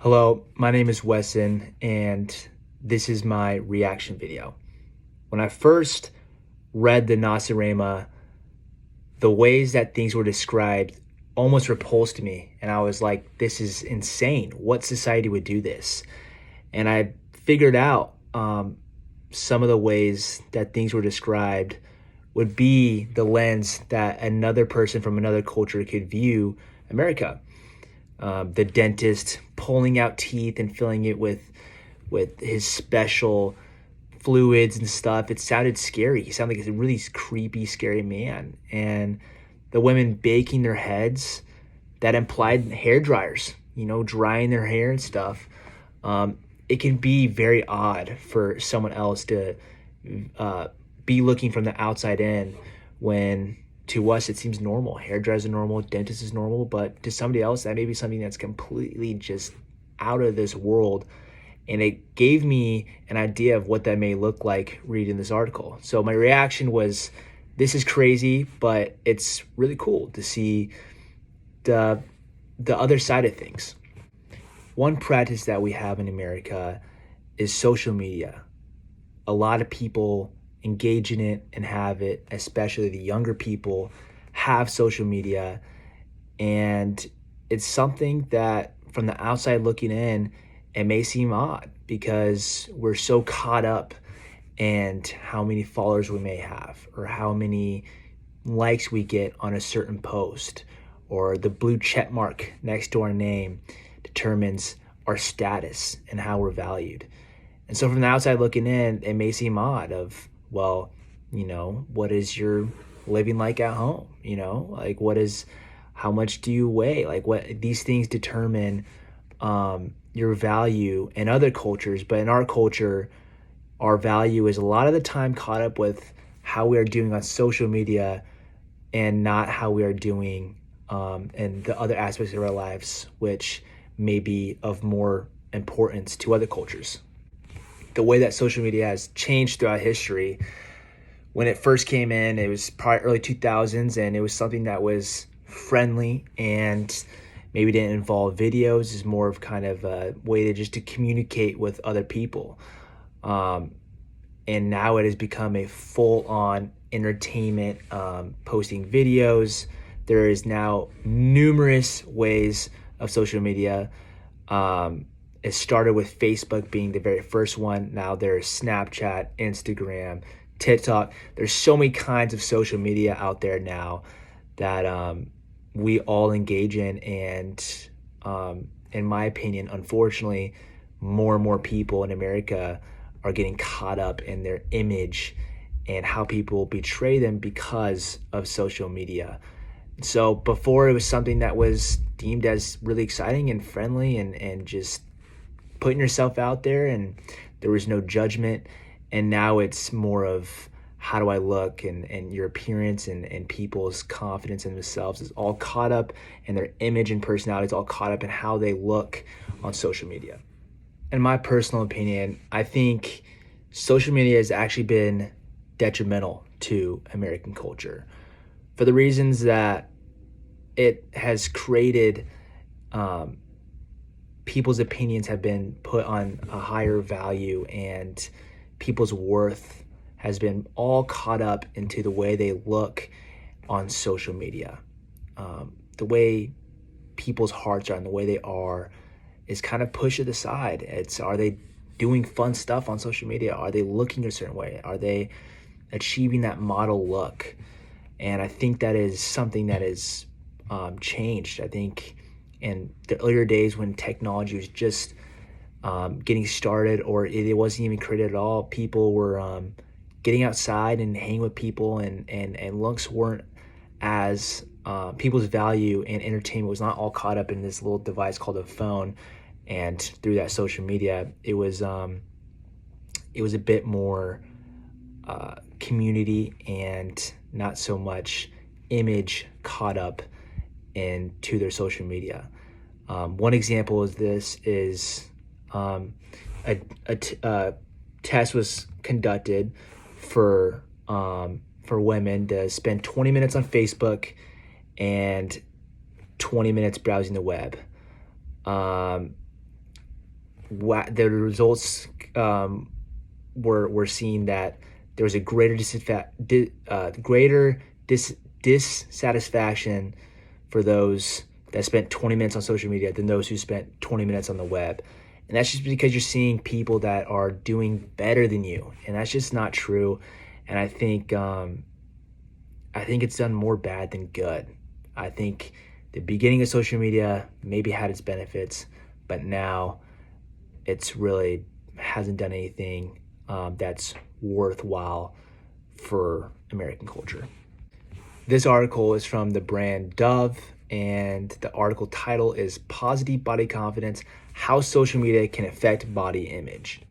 Hello, my name is Wesson, and this is my reaction video. When I first read the Nacirema, the ways that things were described almost repulsed me, and I was like, this is insane. What society would do this? And I figured out some of the ways that things were described would be the lens that another person from another culture could view America. The dentist pulling out teeth and filling it with his special fluids and stuff. It sounded scary. He sounded like a really creepy, scary man. And the women baking their heads, that implied hair dryers, drying their hair and stuff. It can be very odd for someone else to be looking from the outside in when to us it seems normal. Hair dryers are normal, dentist is normal, but to somebody else that may be something that's completely just out of this world. And it gave me an idea of what that may look like reading this article. So my reaction was, this is crazy, but it's really cool to see the other side of things. One practice that we have in America is social media. A lot of people engage in it and have it, especially the younger people have social media. And it's something that from the outside looking in, it may seem odd because we're so caught up in how many followers we may have or how many likes we get on a certain post, or the blue check mark next to our name determines our status and how we're valued. And so from the outside looking in, it may seem odd of, well, what is your living like at home? Like how much do you weigh? Like what these things determine your value in other cultures. But in our culture, our value is a lot of the time caught up with how we are doing on social media and not how we are doing in the other aspects of our lives, which may be of more importance to other cultures. The way that social media has changed throughout history. When it first came in, it was probably early 2000s, and it was something that was friendly and maybe didn't involve videos. It's more of kind of a way to communicate with other people. And now it has become a full-on entertainment, posting videos. There is now numerous ways of social media. It started with Facebook being the very first one. Now there's Snapchat, Instagram, TikTok. There's so many kinds of social media out there now that we all engage in. And in my opinion, unfortunately, more and more people in America are getting caught up in their image and how people betray them because of social media. So before, it was something that was deemed as really exciting and friendly and just putting yourself out there, and there was no judgment. And now it's more of, how do I look, and your appearance and people's confidence in themselves is all caught up, and their image and personality is all caught up in how they look on social media. In my personal opinion, I think social media has actually been detrimental to American culture for the reasons that it has created people's opinions have been put on a higher value, and people's worth has been all caught up into the way they look on social media. The way people's hearts are and the way they are is kind of pushed to the side. Are they doing fun stuff on social media? Are they looking a certain way? Are they achieving that model look? And I think that is something that is changed. I think in the earlier days when technology was just getting started, or it wasn't even created at all, people were getting outside and hanging with people, and looks weren't as people's value and entertainment was not all caught up in this little device called a phone. And through that social media, it was a bit more community and not so much image caught up into their social media. One example of this is a test was conducted for women to spend 20 minutes on Facebook and 20 minutes browsing the web. the results were seeing that there was a greater dissatisfaction for those that spent 20 minutes on social media than those who spent 20 minutes on the web. And that's just because you're seeing people that are doing better than you, and that's just not true. And I think it's done more bad than good. I think the beginning of social media maybe had its benefits, but now it's really hasn't done anything that's worthwhile for American culture. This article is from the brand Dove, and the article title is Positive Body Confidence: How Social Media Can Affect Body Image.